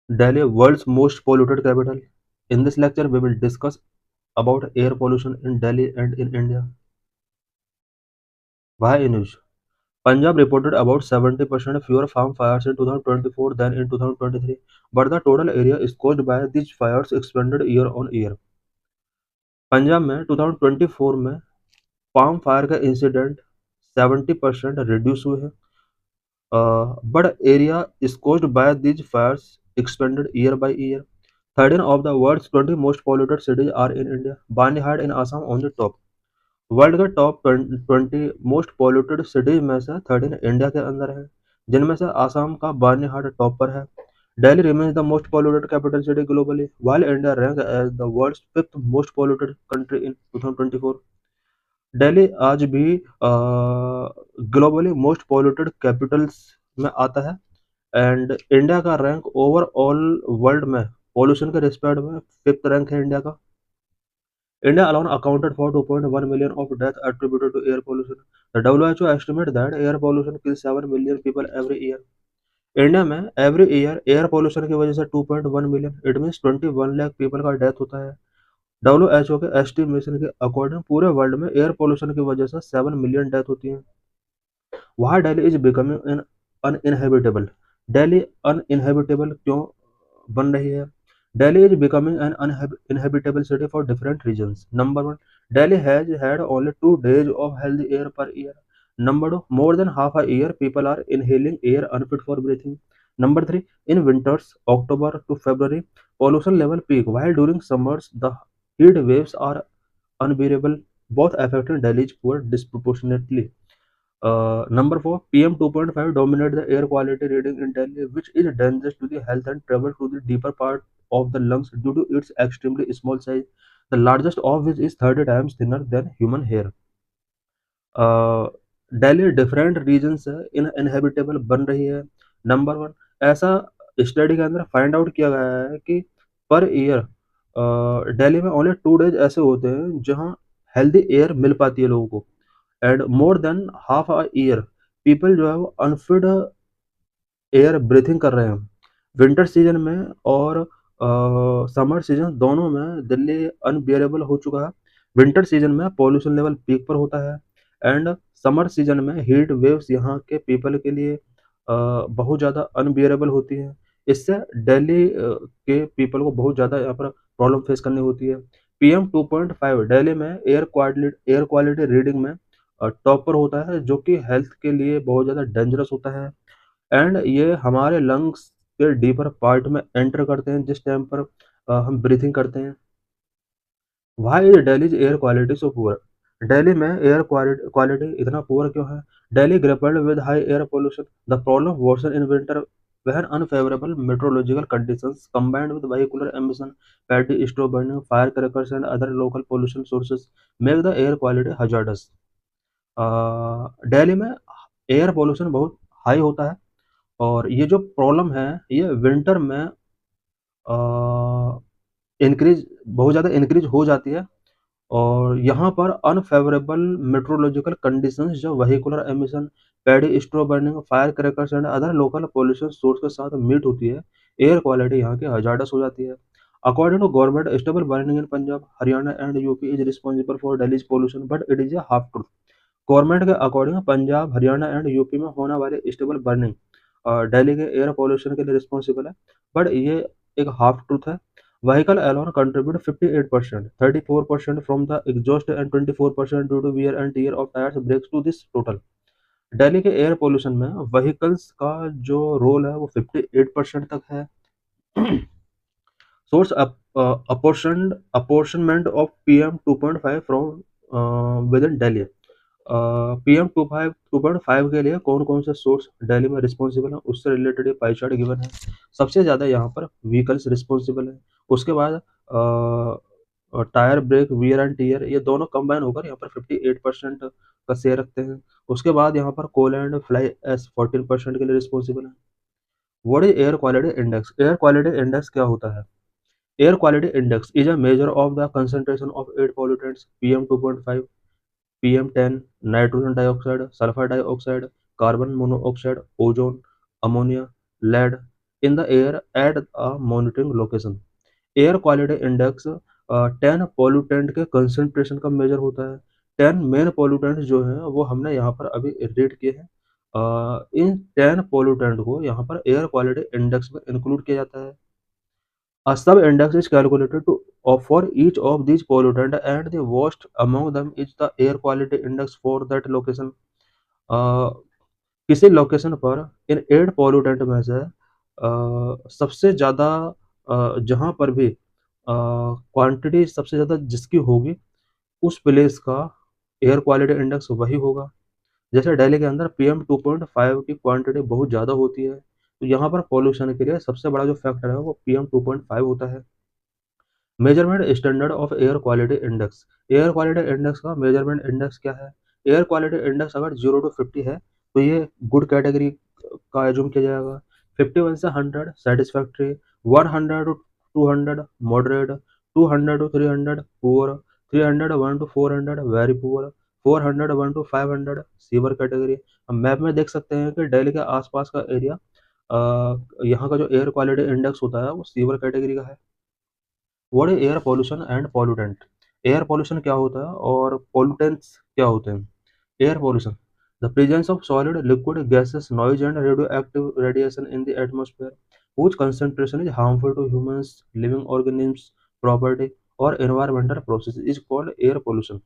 Delhi, world's most polluted capital. In this lecture, we will discuss about air pollution in Delhi and in India. Why news? Punjab reported about 70% fewer farm fires in 2024 than in 2023, but the total area is caused by these fires expanded year on year. Punjab में 2024 में palm fire का incident 70% reduce हुए हैं, but area is caused by these fires expanded year by year. 13 of the world's 20 most polluted cities are in India. Banihad in Assam on the top. World के top 20 most polluted cities में से 13 India के अंदर है, जिनमें से आसाम का बानीहाट top पर है. Delhi remains the most polluted capital city globally, while India ranks as the world's fifth most polluted country in 2024. Delhi आज भी ग्लोबली मोस्ट पॉल्यूटेड कैपिटल्स में आता है, एंड इंडिया का रैंक ओवरऑल वर्ल्ड में पॉल्यूशन के रिस्पेक्ट में फिफ्थ रैंक है इंडिया का. India alone accounted for 2.1 million of deaths attributed to air pollution. The WHO estimate that air pollution kills 7 million people every year. India में every year air pollution की वजह से 2.1 million it mean 21 lakh people का death होता है. WHO के estimation के according पूरे वर्ल्ड में एयर पोल्यूशन की वजह से 7 मिलियन डेथ होती है. वहाँ Delhi is becoming an uninhabitable. Delhi uninhabitable क्यों बन रही है? Delhi is becoming an uninhabitable city for different reasons. Number one, Delhi has had only 2 days of healthy air per year. Number two, more than half a year people are inhaling air unfit for breathing. Number three, in winters, October to February, pollution level peak, while during summers the heat waves are unbearable, both affecting Delhi's poor disproportionately. Number four, PM 2.5 dominate the air quality reading in Delhi, which is dangerous to the health and travel to the deeper part of the lungs due to its extremely small size. The largest of which is 30 times thinner than human hair. Delhi different region से inhabitable बन रही है. Number one, ऐसा study के अंदर find out किया गया है कि पर ईयर दिल्ली में ओनली 2 डेज ऐसे होते हैं जहां हेल्दी एयर मिल पाती है लोगों को, and more than half a year people जो है वो अनफिट एयर ब्रीथिंग कर रहे हैं. विंटर सीजन में और समर सीजन दोनों में दिल्ली अनबियरेबल हो चुका है. विंटर सीजन में पॉल्यूशन लेवल पीक पर होता है, एंड समर सीजन में हीट वेव्स यहाँ के पीपल के लिए बहुत ज़्यादा अनबियरेबल होती है. इससे दिल्ली के पीपल को बहुत ज़्यादा यहाँ पर प्रॉब्लम फेस करनी होती है. PM 2.5 दिल्ली में एयर क्वालिटी रीडिंग में टॉप पर होता है, जो कि हेल्थ के लिए बहुत ज़्यादा डेंजरस होता है, एंड ये हमारे लंग्स के डीपर पार्ट में एंटर करते हैं जिस टाइम पर हम ब्रीथिंग करते हैं. Why is Delhi's air quality so poor? Delhi में एयर क्वालिटी इतना पुअर क्यों है? Delhi grappled with high air pollution. The problem worsen in winter when unfavorable meteorological conditions combined with vehicular emission, petty straw burning, firecrackers and other local pollution sources make the air quality hazardous. Delhi में air pollution बहुत high होता है, और ये जो problem है ये winter में इंक्रीज बहुत ज़्यादा इंक्रीज हो जाती है, और यहाँ पर अनफेवरेबल मेट्रोलॉजिकल कंडीशंस जो vehicular emission, paddy straw burning, fire crackers and other local pollution source के साथ मीट होती है, एयर क्वालिटी यहाँ की हजार्डस हो जाती है. According to government, stubble burning in Punjab, Haryana and UP is responsible for Delhi's pollution, but it is a half truth. Government के according Punjab, Haryana and UP में होने वाले स्टेबल बर्निंग दिल्ली के एयर पॉल्यूशन के लिए रिस्पॉन्सिबल है, बट ये एक हाफ ट्रूथ है. Vehicle alone contribute 58%, 34% from the exhaust and 24% due to wear and tear of tyres brakes to this total. Delhi के एयर पोल्यूशन में व्हीकल्स का जो रोल है वो 58% तक है. Source apportionment of PM 2.5 from with in Delhi. PM 2.5 के लिए कौन कौन से सोर्स दिल्ली में रिस्पॉन्सिबल है उससे रिलेटेड पाई चार्ट गिवन है. सबसे ज़्यादा यहाँ पर व्हीकल्स रिस्पॉन्सिबल है, उसके बाद tyre, brake, wear and tear, ये दोनों कंबाइन होकर यहाँ पर 58% का शेयर रखते हैं. उसके बाद यहाँ पर कोल एंड फ्लाई एस 14% के लिए रिस्पॉन्सिबल है. What is air quality index? Air quality index क्या होता है? Air quality index is a measure of the concentration of air pollutants PM 2.5, PM10, nitrogen dioxide, sulphur dioxide, carbon monoxide, ozone, ammonia, lead, in the air at a monitoring location. Air quality index 10 pollutant के concentration का measure होता है। 10 main pollutants जो हैं वो हमने यहाँ पर अभी रेट किए हैं। इन 10 पॉल्यूटेंट को यहाँ पर एयर क्वालिटी इंडेक्स में इंक्लूड किया जाता है। A sub-index is calculated to for each of these pollutants, and the worst among them is the air quality index for that location. अ, किसी लोकेशन पर इन 8 पॉल्यूटेंट में से सबसे ज़्यादा जहाँ पर भी क्वांटिटी सबसे ज़्यादा जिसकी होगी, उस प्लेस का एयर क्वालिटी इंडेक्स वही होगा। जैसे दिल्ली के अंदर पीएम 2.5 की क्वांटिटी बहुत ज़्यादा होती है, तो यहाँ पर पॉल्यूशन के लिए सबसे बड़ा जो फैक्टर है वो पीएम 2.5 होता है। Measurement standard of air quality index. Air quality index का मेजरमेंट इंडेक्स क्या है? एयर क्वालिटी इंडेक्स अगर 0 टू 50 है तो ये गुड कैटेगरी का एज्यूम किया जाएगा। 51 से 100 satisfactory, 100 to 200 moderate, 200 to 300 poor, 301 to 400 very poor, 401 to 500 severe category. हम मैप में देख सकते हैं कि दिल्ली के आसपास का एरिया यहाँ का जो एयर क्वालिटी इंडेक्स होता है वो सीवर कैटेगरी का है। What is air pollution and pollutant? Air pollution क्या होता है और पॉल्यूटेंट्स क्या होते हैं? Air pollution, the presence of solid liquid gases noise and radioactive radiation in the atmosphere whose concentration is harmful to humans, living organisms, property or environmental process is called air pollution.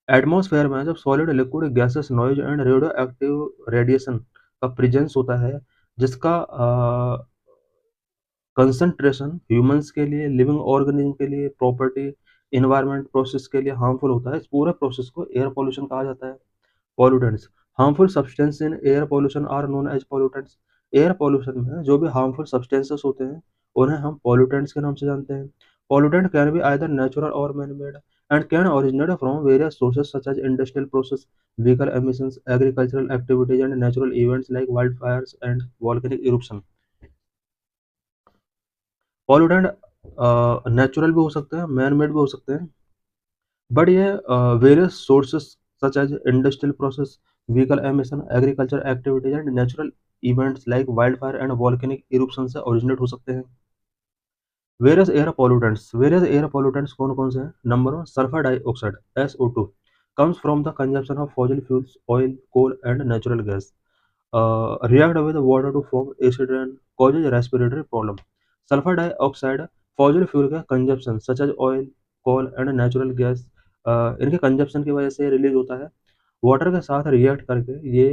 Atmosphere में जब solid liquid gases noise and radio active radiation का presence होता है, जिसका concentration humans के लिए, living organism के लिए, प्रॉपर्टी, एनवायरनमेंट प्रोसेस के लिए हार्मफुल होता है, इस पूरे प्रोसेस को एयर पॉल्यूशन कहा जाता है। Pollutants, harmful substance in air pollution are known as pollutants. Air pollution में जो भी हार्मफुल सब्सटेंसेस होते हैं उन्हें हम पॉल्यूटेंट्स के नाम से जानते हैं। Pollutant can be either natural और man made and can originate from various sources such as industrial process, vehicle emissions, agricultural activities and natural events like wild fires and volcanic eruption. Pollutant natural भी हो सकते हैं, man made भी हो सकते हैं, but ये various sources such as industrial process, vehicle emission, agriculture activities and natural events like wild fire and volcanic eruption से ओरिजिनेट हो सकते हैं। वेरियस एयर पॉल्यूटेंट्स कौन कौन से हैं? Number one, sulphur dioxide SO2 comes from the consumption of fossil fuels, oil, coal and natural gas. React with water to form acid rain, causes respiratory problem. Sulphur dioxide fossil fuel का consumption such as oil, coal and natural gas, इनके consumption की वजह से release होता है। Water के साथ react करके ये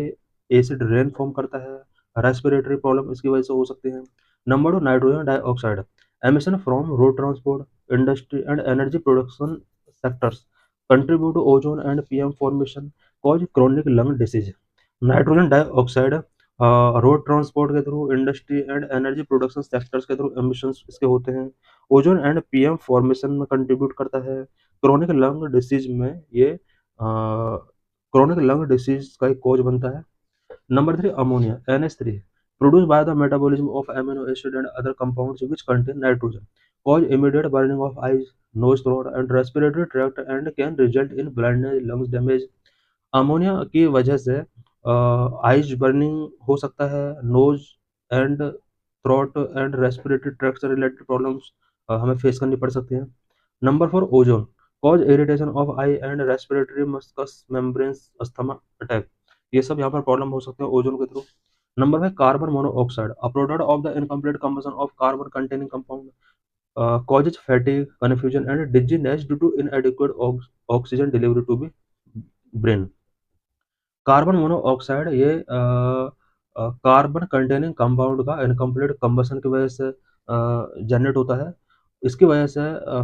एसिड रेन फॉर्म करता है। रेस्पिरेटरी प्रॉब्लम इसकी वजह से हो सकते हैं। Number two, nitrogen dioxide emission from road transport, industry and energy production sectors contribute to ozone and PM formation, cause chronic lung disease. Nitrogen dioxide road transport के through, industry and energy production sectors के through emissions इसके होते हैं। Ozone and PM formation में contribute करता है। Chronic lung disease में ये क्रोनिक लंग डिसीज का एक कॉज बनता है। Number three, ammonia NH3 produced by the metabolism of amino acid and other compounds which contain nitrogen, cause immediate burning of eyes, nose, throat and respiratory tract and can result in blindness, lungs damage। Ammonia की वजह से eyes burning हो सकता है, nose and throat and respiratory tract से related problems हमें face करनी पड़ सकती हैं। Number four, ozone cause irritation of eye and respiratory mucous membranes, asthma, attack, ये सब यहाँ पर प्रॉब्लम हो सकते हैं ओजोन के through. Number five, carbon monoxide a product of the incomplete combustion of carbon containing compound, causes fatigue, confusion and dizziness due to inadequate oxygen delivery to the brain। Carbon monoxide ये carbon containing compound का incomplete combustion की वजह से generate होता है। इसकी वजह से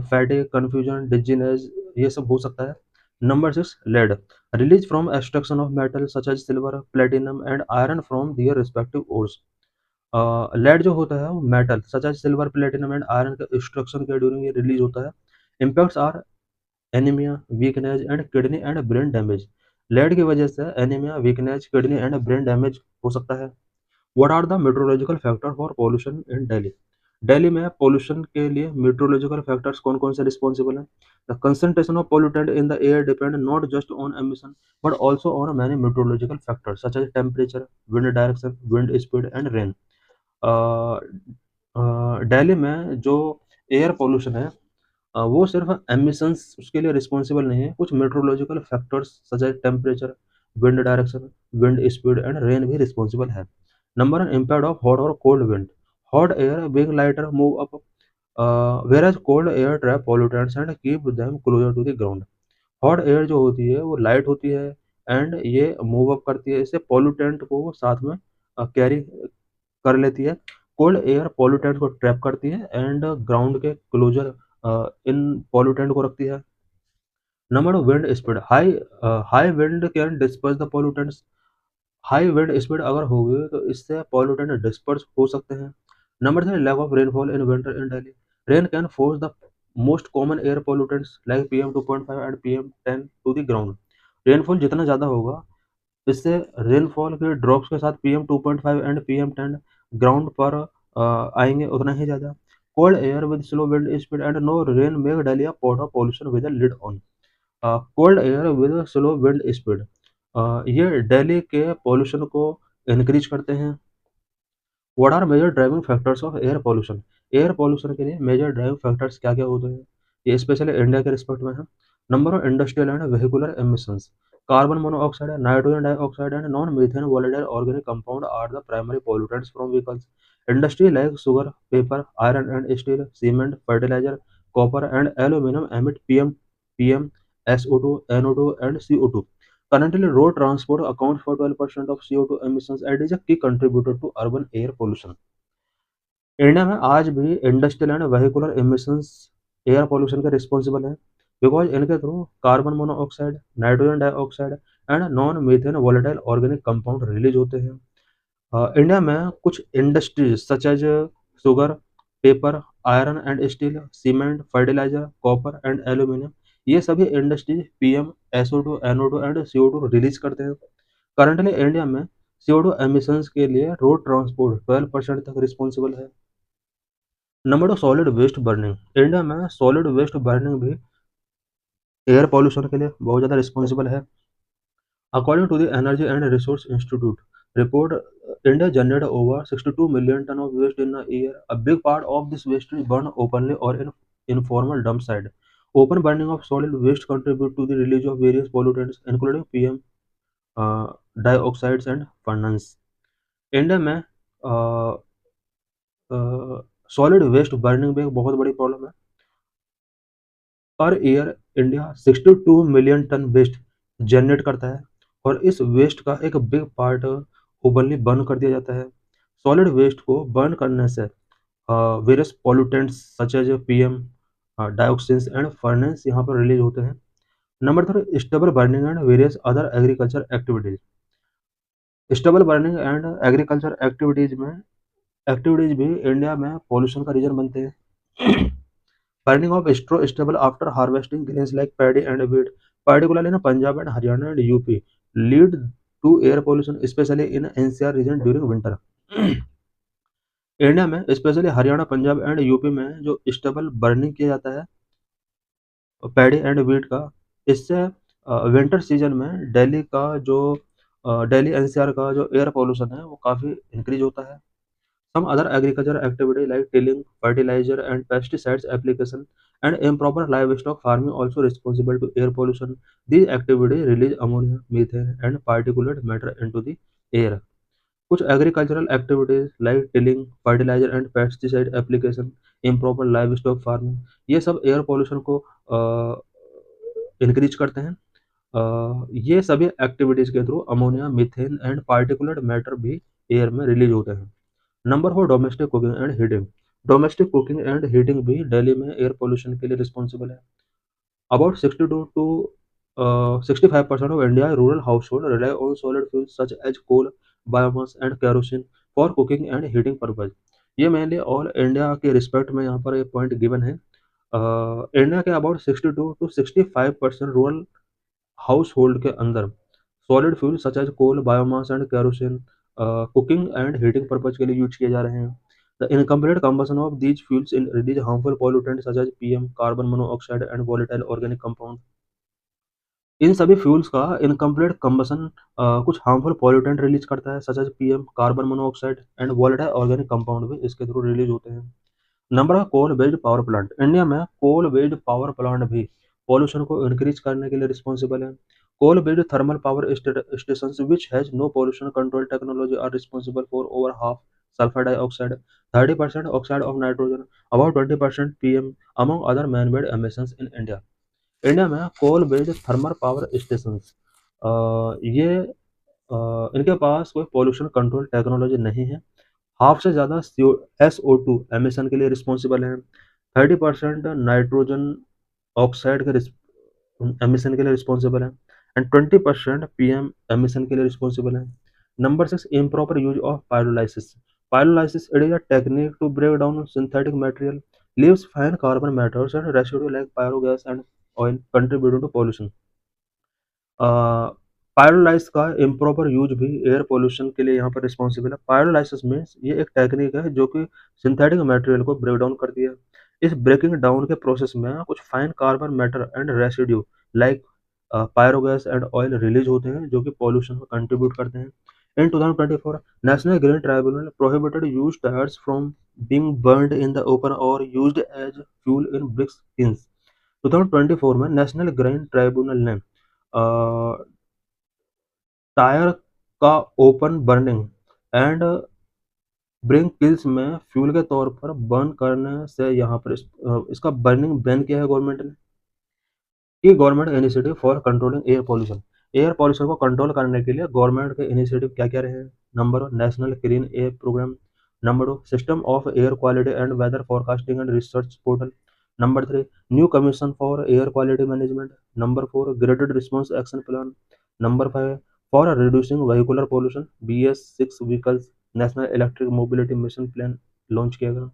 फैटिक, कंफ्यूजन, डिजीनेस ये सब हो सकता है। Number six, lead release from extraction of metal such as silver, platinum and iron from their respective ores. Lead जो होता है वो metal such as silver, platinum and iron के एक्सट्रैक्शन के ड्यूरिंग ये रिलीज होता है। Impacts are anaemia, weakness and kidney and brain damage. Lead की वजह से anaemia, weakness, kidney and brain damage हो सकता है। What are the meteorological factor for pollution in Delhi? Delhi में पॉल्यूशन के लिए मेट्रोलॉजिकल फैक्टर्स कौन कौन से रिस्पॉन्सिबल हैं? The concentration of pollutant in the air depend not just on emission but also on many meteorological factors such as temperature, wind direction, wind speed and rain. Delhi में जो air pollution है वो सिर्फ emissions उसके लिए responsible नहीं है, कुछ meteorological factors such as temperature, wind direction, wind speed and rain भी रिस्पॉन्सिबल है। Number one, impact of hot और cold wind. Hot air being lighter move up, whereas cold air trap pollutants and keep them closer to the ground। Hot air जो होती है वो light होती है and ये मूव अप करती है, इससे पॉल्यूटेंट को वो साथ में कैरी कर लेती है। कोल्ड एयर पॉल्यूटेंट को ट्रैप करती है एंड ग्राउंड के क्लोजर इन पॉल्यूटेंट को रखती है। Number wind speed, high wind can disperse the pollutants. High wind speed अगर होगी तो इससे पॉल्यूटेंट डिस्पर्स हो सकते हैं। Number three, lack of rainfall in winter in Delhi. Rain can force the most common air pollutants like PM2.5 and PM10 to the ground. Rainfall जितना ज़्यादा होगा, इससे रेनफॉल के ड्रॉप्स के साथ PM2.5 एंड PM10 ग्राउंड पर आएंगे उतना ही ज़्यादा। Cold air with slow wind speed and no rain make Delhi a pot of pollution with a lid on. Cold air with slow wind speed, ये दिल्ली के पॉल्यूशन को इंक्रीज करते हैं। What are major driving factors of air pollution. Air pollution के लिए major driving factors क्या क्या होते हैं, ये स्पेशली इंडिया के रिस्पेक्ट में है। Number of industrial and vehicular emissions. Carbon monoxide, nitrogen dioxide and non methane volatile organic compound are the primary pollutants from vehicles. Industry like sugar, paper, iron and steel, cement, fertiliser, copper and aluminium emit PM, SO2, NO2 and CO2। Currently, road transport accounts for 12% of CO2 emissions and is a key contributor to urban air pollution। India में आज भी industrial and vehicular emissions air pollution के responsible हैं, because इनके through carbon monoxide, nitrogen dioxide and non methane volatile organic compound release होते हैं। India में कुछ industries such as sugar, paper, iron and steel, cement, fertiliser, copper and aluminium, ये सभी industries PM, SO2, NO2 and CO2 release करते हैं। Currently India में CO2 emissions के लिए रोड ट्रांसपोर्ट 12% तक रिस्पॉन्सिबल है। Number two, solid waste burning. India में सॉलिड वेस्ट बर्निंग भी एयर पॉल्यूशन के लिए बहुत ज़्यादा रिस्पॉन्सिबल है। According to the energy and resource institute report, India generate over 62 million ton of waste in a year. A big part of this waste is burned openly or in informal dump site. Open burning of solid waste contribute to the release of various pollutants, including PM uh, dioxides and furnace। India में solid waste burning भी एक बहुत बड़ी problem है। Per year India 62 million ton waste generate करता है और इस वेस्ट का एक बिग पार्ट ओपनली बर्न कर दिया जाता है। सॉलिड वेस्ट को बर्न करने से various pollutants such as PM dioxins and furans यहाँ पर रिलीज होते हैं। Number three, stubble burning and various other agriculture activities. Stubble burning and agriculture activities भी इंडिया में पॉल्यूशन का रीजन बनते हैं। Burning of straw stubble after harvesting grains like paddy and wheat, particularly in Punjab and Haryana and UP, lead to air pollution, especially in NCR region during winter। India में specially Haryana, Punjab and UP में जो stubble burning किया जाता है paddy and wheat का, इससे winter season में Delhi NCR का जो एयर पोल्यूशन है वो काफ़ी इंक्रीज होता है। Some other agricultural activity like tilling, fertilizer and pesticides application and improper livestock farming also responsible to air pollution। These activities release ammonia, methane and particulate matter into the air। कुछ agricultural activities like tilling, fertilizer and pesticide application, improper livestock farming, ये सब air pollution को increase करते हैं। ये सभी activities के through ammonia, methane and particulate matter भी एयर में रिलीज होते हैं। Number four, domestic cooking and heating. Domestic cooking and heating भी दिल्ली में एयर पोल्यूशन के लिए रिस्पॉन्सिबल है। About 62 to 65% of India rural household rely on solid fuels such as coal, biomass and kerosene for cooking and heating purpose। ये mainly all India के respect में यहाँ पर ये पॉइंट गिवन है। इंडिया के about 62 to 65% rural household के अंदर solid fuel such as coal, biomass and kerosene cooking and heating purpose के लिए यूज किए जा रहे हैं। The incomplete combustion of these fuels in release harmful pollutant such as PM, carbon monoxide and volatile organic compound. इन सभी fuels का incomplete combustion कुछ हार्मफुल पॉल्यूटेंट रिलीज करता है, such as PM, carbon monoxide and volatile organic compound भी इसके through release होते हैं। Number of coal based power plant, India में कोल बेस्ड पावर प्लांट भी पॉल्यूशन को इंक्रीज करने के लिए रिस्पॉन्सिबल है। Coal based thermal power station which has no pollution control technology are responsible for over half sulphur dioxide, 30% oxide of nitrogen, about 20% PM among other man made emissions in India. India में coal based thermal power station ये इनके पास कोई pollution control technology नहीं है। Half से ज़्यादा SO2 emission के लिए रिस्पॉन्सिबल हैं। 30% नाइट्रोजन ऑक्साइड के एमिशन के लिए रिस्पॉन्सिबल है एंड 20% पीएम एमिशन के लिए रिस्पॉन्सिबल है। Number 6, improper use of pyrolysis. Pyrolysis it is a technique to break down synthetic material, leaves fine carbon matters and residue like pyrogas and oil contributing to pollution। पायरोलाइस का improper use भी air pollution के लिए यहाँ पर responsible है। Pyrolysis means ये एक technique है जो कि सिंथेटिक मटेरियल को ब्रेक डाउन करती है। इस ब्रेकिंग डाउन के प्रोसेस में कुछ fine carbon matter and residue like pyrogas and oil release होते हैं जो कि पॉल्यूशन को कंट्रीब्यूट करते हैं। In 2024 national green tribunal prohibited use tyres from being burned in the open और used as fuel in bricks kilns. 2024 में national green tribunal ने टायर का open burning and bring kills में फ्यूल के तौर पर बर्न करने से यहाँ पर इसका बर्निंग बैन किया है गवर्नमेंट ने। कि government initiative for controlling air pollution, air pollution को कंट्रोल करने के लिए गवर्नमेंट के इनिशिएटिव क्या क्या रहे हैं। Number 1, national clean air programme. Number 2, system of air quality and weather forecasting and research portal. Number 3, new commission for air quality management. Number 4, graded response action plan. Number 5, for reducing vehicular pollution BS6 vehicles, national electric mobility mission plan launch किया गया।